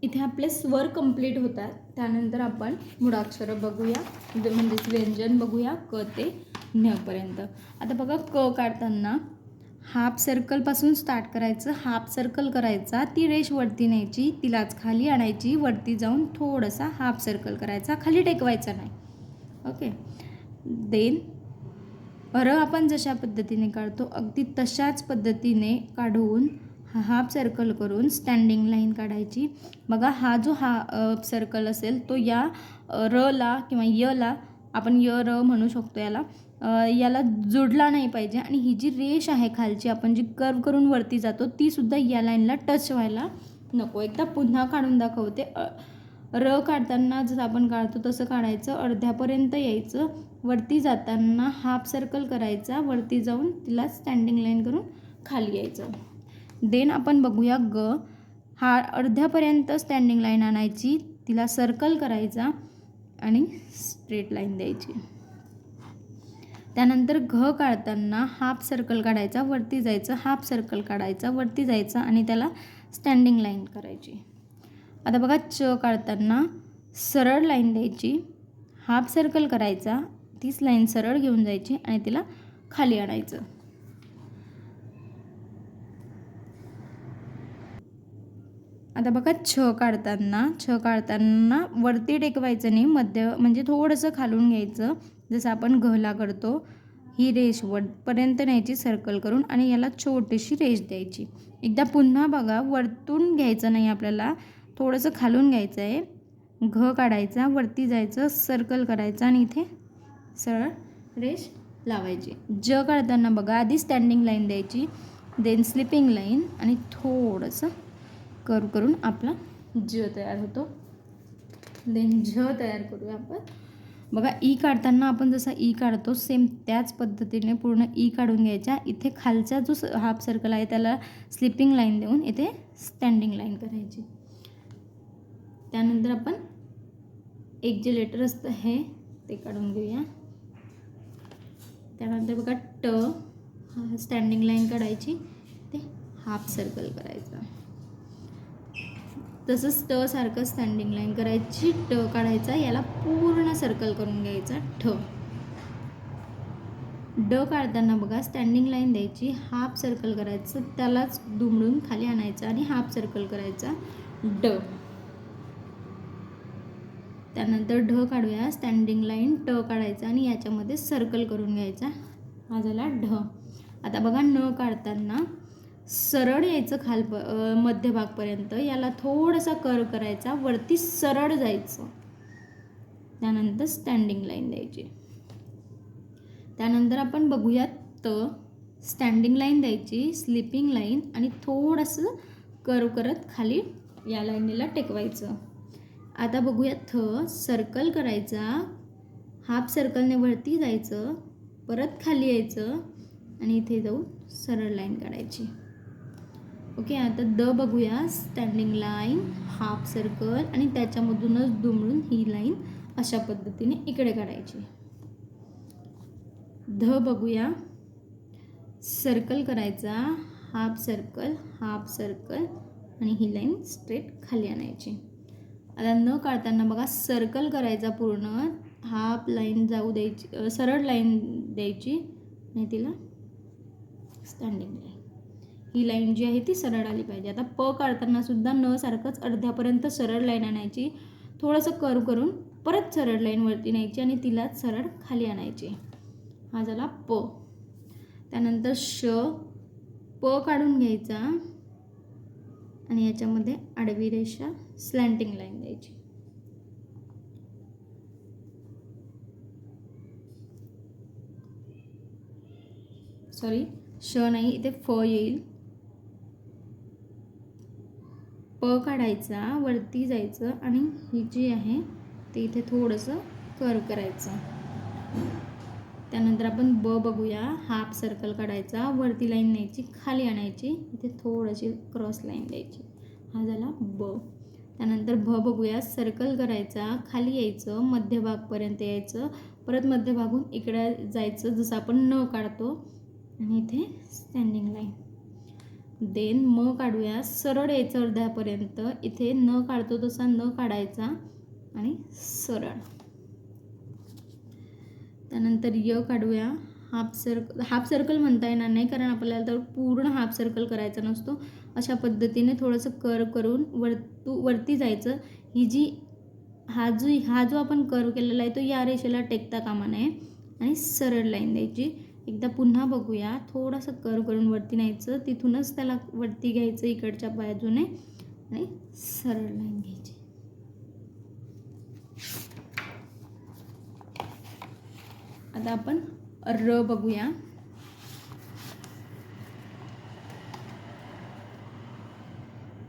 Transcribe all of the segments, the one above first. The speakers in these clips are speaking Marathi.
इथे आपले स्वर कंप्लीट होतात. त्यानंतर आपण मूळाक्षरं बघूया, म्हणजेच व्यंजन बघूया क ते न्य पर्यंत. आता बघा क काढताना हाफ सर्कलपासून स्टार्ट करायचं, हाफ सर्कल करायचा, ती रेष वरती न्यायची, तिलाच खाली आणायची, वरती जाऊन थोडासा हाफ सर्कल करायचा, खाली टेकवायचा नाही. ओके. देन र आपण जशा पद्धतीने काढतो अगदी तशाच पद्धतीने काढून हाफ सर्कल करून स्टँडिंग लाईन काढायची. बघा हा जो सर्कल असेल तो या रला किंवा यला आपण य र म्हणू शकतो, याला जोडला नाही पाहिजे. आणि ही जी रेष आहे खालची आपण जी कर्व करून वरती जातो ती सुद्धा या लाईनला टच व्हायला नको. एकदा पुन्हा काढून दाखवते. र काढताना जसं आपण काढतो तसं काढायचं, अर्ध्यापर्यंत यायचं, वरती जाताना हाफ सर्कल करायचा, वरती जाऊन तिला स्टँडिंग लाईन करून खाली यायचं. देन आपण बघूया ग. हा अर्ध्यापर्यंत स्टँडिंग लाईन आणायची, तिला सर्कल करायचा आणि स्ट्रेट लाईन द्यायची. त्यानंतर घ काढताना हाफ सर्कल काढायचा, वरती जायचं, हाफ सर्कल काढायचा, वरती जायचं आणि त्याला स्टँडिंग लाईन करायची. आता बघा च काढताना सरळ लाईन द्यायची, हाफ सर्कल करायचा, तीच लाईन सरळ घेऊन जायची आणि तिला खाली आणायचं. आता बघा छ काढताना वरती टेकवायचं नाही, मध्य म्हणजे थोडंसं खालून घ्यायचं, जसं आपण घला करतो. ही रेष वरपर्यंत न्यायची सर्कल करून आणि याला छोटीशी रेष द्यायची. एकदा पुन्हा बघा, वरतून घ्यायचं नाही, आपल्याला थोडंसं खालून घ्यायचं आहे. घ काढायचा, वरती जायचं, सर्कल करायचं आणि इथे सरळ रेष लावायची. ज काढताना बघा आधी स्टँडिंग लाईन द्यायची, देन स्लिपिंग लाईन आणि थोडंसं कर्व करून आपला ज तयार होतो. देन झ तयार करूया आपण. बघा ई काढताना आपण जसा ई काढतो सेम त्याच पद्धतीने पूर्ण ई काढून घ्यायचा. इथे खालचा जो हाफ सर्कल आहे त्याला स्लिपिंग लाईन देऊन इथे स्टँडिंग लाईन करायची. त्यानंतर आपण एक जे लेटर असतं हे ते काढून घेऊया. त्यानंतर बघा ट, स्टँडिंग लाईन काढायची, ते हाफ सर्कल करायचं. तसंच ट सारखं स्टँडिंग लाईन करायची, ट काढायचा, याला पूर्ण सर्कल करून घ्यायचा ठ. ड काढताना बघा स्टँडिंग लाईन द्यायची, हाफ सर्कल करायचं, त्यालाच दुमडून खाली आणायचं आणि हाफ सर्कल करायचा ड. त्यानंतर ढ काढूया, स्टँडिंग लाईन ट काढायचा आणि याच्यामध्ये सर्कल करून घ्यायचा, हा झाला ढ. आता बघा न काढताना सरळ यायचं मध्यभागपर्यंत, याला थोडासा कर्व करायचा, वरती सरळ जायचं, त्यानंतर स्टँडिंग लाईन द्यायची. त्यानंतर आपण बघूया त, स्टँडिंग लाईन द्यायची, स्लिपिंग लाईन आणि थोडंसं कर्व करत खाली या लाईनीला टेकवायचं. आता बघूया थ, सर्कल करायचा, हाफ सर्कलने वरती जायचं, परत खाली यायचं आणि इथे जाऊन सरळ लाईन काढायची. ओके. आता द बघूया, स्टँडिंग लाईन, हाफ सर्कल आणि त्याच्यामधूनच दुमडून ही लाईन अशा पद्धतीने इकडे काढायची. ध बघूया, सर्कल करायचा, हाफ सर्कल आणि ही लाईन स्ट्रेट खाली आणायची. आता न काढताना बघा सर्कल करायचा, पूर्ण हाफ लाईन जाऊ द्यायची, सरळ लाईन द्यायची आणि तिला स्टँडिंग लाईन, ही लाईन जी आहे ती सरळ आली पाहिजे. आता प काढताना सुद्धा न सारखंच अर्ध्यापर्यंत सरळ लाईन आणायची, थोडंसं कर्व करून परत सरळ लाईन वरती न्यायची आणि तिलाच सरळ खाली आणायची, हा झाला प. त्यानंतर श, प काढून घ्यायचा आणि याच्यामध्ये आडवी रेषा स्लँटिंग लाईन द्यायची. सॉरी, श नाही, इथे फ येईल. प काढायचा, वरती जायचं आणि ही जी आहे ते इथे थोडंसं कर्व करायचं. त्यानंतर आपण ब बघूया, हाफ सर्कल काढायचा, वरती लाईन न्यायची, खाली आणायची, इथे थोडीशी क्रॉस लाईन द्यायची, हा झाला ब. त्यानंतर भ बघूया, सर्कल करायचा, खाली यायचं, मध्यभागपर्यंत यायचं, परत मध्यभागून इकडे जायचं जसं आपण न काढतो आणि इथे स्टँडिंग लाईन. देन म काढूया, सरळ यायचं अर्ध्यापर्यंत. इथे न काढतो तसा न काढायचा आणि सरळ. त्यानंतर य काढूया, हाफ सर्कल म्हणता येणार नाही कारण आपल्याला तर पूर्ण हाफ सर्कल करायचा नसतो. अशा पद्धतीने थोडंसं कर्व करून वरती जायचं. हा जो आपण कर्व केलेला आहे तो या रेषेला टेकता कामा नये आणि सरळ लाईन द्यायची. एकदा पुन्हा बघूया, थोडंसं कर्व करून वरती न्यायचं, तिथूनच त्याला वरती घ्यायचं इकडच्या बाजूने आणि सरळ लाईन घ्यायची. आता आपण र बघूया.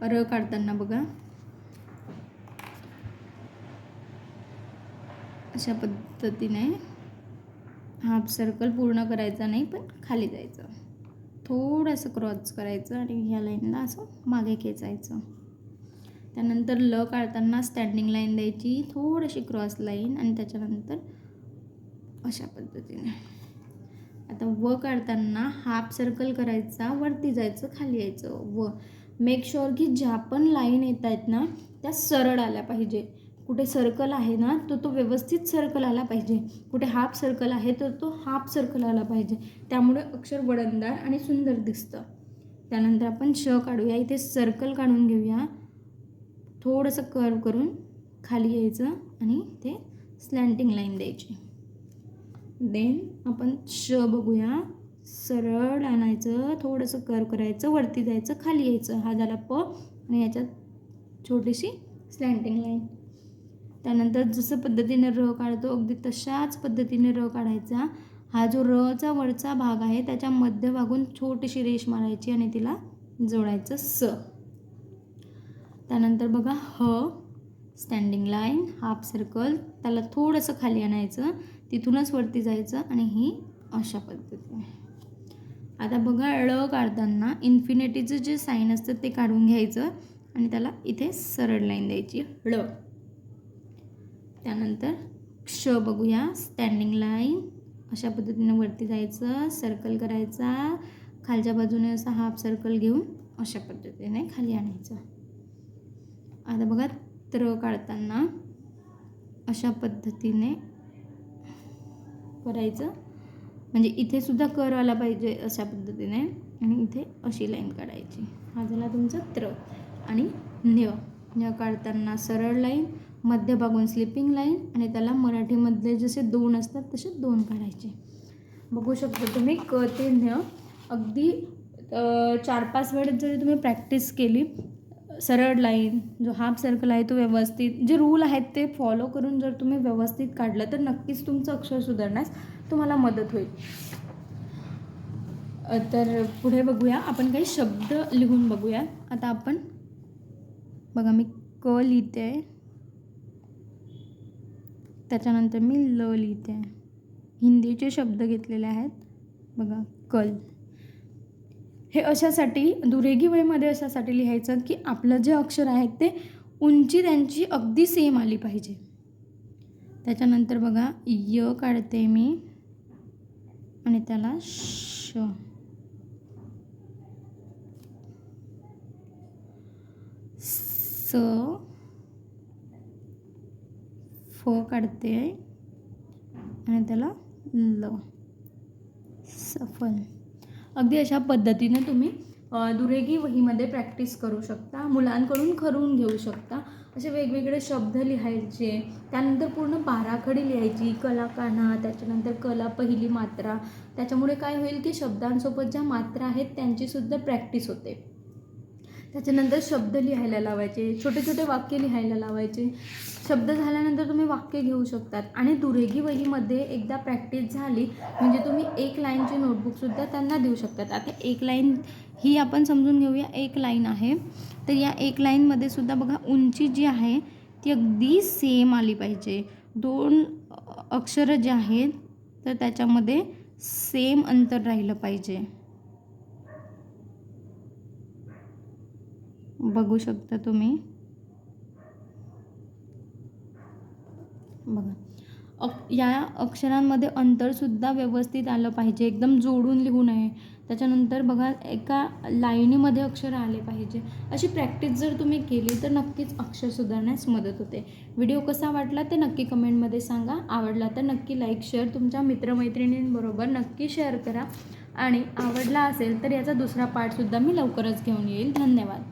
र काढताना बघा अशा पद्धतीने हाफ सर्कल पूर्ण करायचा नाही पण खाली जायचं, थोडंसं क्रॉस करायचं आणि ह्या लाईनला असं मागे खेचायचं. त्यानंतर ल काढताना स्टँडिंग लाईन द्यायची, थोडीशी क्रॉस लाईन आणि त्याच्यानंतर अशा पद्धतीने. आता व काढताना हाफ सर्कल करायचा, वरती जायचं, खाली यायचं. व मेक शुअर की ज्या पण लाईन येत आहेत ना त्या सरळ आल्या पाहिजे. कुठे सर्कल आहे ना तो व्यवस्थित सर्कल आला पाहिजे. कुठे हाफ सर्कल आहे तर तो हाफ सर्कल आला पाहिजे. त्यामुळे अक्षर वळणदार आणि सुंदर दिसतं. त्यानंतर आपण श काढूया. इथे सर्कल काढून घेऊया, थोडंसं कर्व करून खाली यायचं आणि ते स्लँटिंग लाईन द्यायची. देन आपण श बघूया, सरळ आणायचं, थोडंसं कर्व करायचं, वरती जायचं, खाली यायचं. हा झाला प आणि याच्यात छोटीशी स्लँटिंग लाईन. त्यानंतर जसं पद्धतीने र काढतो अगदी तशाच पद्धतीने र काढायचा. हा जो रचा वरचा भाग आहे त्याच्या मध्यभागून छोटीशी रेष मारायची आणि तिला जोडायचं स. त्यानंतर बघा ह, स्टँडिंग लाईन, हाफ सर्कल, त्याला थोडंसं खाली आणायचं, तिथूनच वरती जायचं आणि ही अशा पद्धतीने. आता बघा ळ काढताना इन्फिनिटीचं जे साईन असतं ते काढून घ्यायचं आणि त्याला इथे सरळ लाईन द्यायची ळ. त्यानंतर क्ष बघूया, स्टँडिंग लाईन, अशा पद्धतीने वरती जायचं, सर्कल करायचा, खालच्या बाजूने असा हाफ सर्कल घेऊन अशा पद्धतीने खाली आणायचं. आता बघा त्र काढताना अशा पद्धतीने करायचं, म्हणजे इथे सुद्धा कर आला पाहिजे अशा पद्धतीने आणि इथे अशी लाईन काढायची. हा झाला तुमचा त्र. आणि न्य काढताना सरळ लाईन, मध्यभागून स्लिपिंग लाईन आणि त्याला मराठीमध्ये जसे दोन असतात तसे दोन काढायचे. बघू शकता तुम्ही क ते न्य अगदी 4-5 वेळेस जरी तुम्ही प्रॅक्टिस केली, सरळ लाईन, जो हाफ सर्कल आहे तो व्यवस्थित, जे रूल आहेत ते फॉलो करून जर तुम्ही व्यवस्थित काढलं तर नक्कीच तुमचं अक्षर सुधारण्यास तुम्हाला मदत होईल. तर पुढे बघूया, आपण काही शब्द लिहून बघूया. आता आपण बघा मी क लिहिते, त्याच्यानंतर मी ल लिहिते. हिंदीचे शब्द घेतलेले आहेत बघा. कल हे अशासाठी दुरेगी वहीमध्ये अशासाठी लिहायचं की आपलं जे अक्षर आहेत ते उंची त्यांची अगदी सेम आली पाहिजे. त्याच्यानंतर बघा य काढते मी आणि त्याला श, स, फ काढते आणि त्याला ल, सफल. अगदी अशा पद्धतीने तुम्ही दुरेगी वहीमध्ये प्रॅक्टिस करू शकता, मुलांकडून करून घेऊ शकता. असे वेगवेगळे शब्द लिहायचे, त्यानंतर पूर्ण बाराखडी लिहायची, कला काना, त्याच्यानंतर कला पहिली मात्रा. त्याच्यामुळे काय होईल की शब्दांसोबत ज्या मात्रा आहेत त्यांचीसुद्धा प्रॅक्टिस होते. त्याच्यानंतर शब्द लिहायला लावायचे, छोटे छोटे वाक्य लिहायला लावायचे. शब्द झाल्यानंतर तुम्ही वाक्य घेऊ शकतात आणि दुरेगी वहीमध्ये एकदा प्रॅक्टिस झाली म्हणजे तुम्ही एक लाईनची नोटबुकसुद्धा त्यांना देऊ शकतात. आता एक लाईन ही आपण समजून घेऊया. एक लाईन आहे तर या एक लाईनमध्ये सुद्धा बघा उंची जी आहे ती अगदी सेम आली पाहिजे. दोन अक्षरं जे आहेत तर त्याच्यामध्ये सेम अंतर राहिलं पाहिजे. बघू शकता तुम्ही बघा. या अक्षरांमध्ये अंतरसुद्धा व्यवस्थित आलं पाहिजे, एकदम जोडून लिहू नये. त्याच्यानंतर बघा एका लाईनीमध्ये अक्षर आले पाहिजे. अशी प्रॅक्टिस जर तुम्ही केली तर नक्कीच अक्षर सुधारण्यास मदत होते. व्हिडिओ कसा वाटला ते नक्की कमेंटमध्ये सांगा. आवडला तर नक्की लाईक शेअर तुमच्या मित्रमैत्रिणींबरोबर नक्की शेअर करा आणि आवडला असेल तर याचा दुसरा पार्टसुद्धा मी लवकरच घेऊन येईल. धन्यवाद.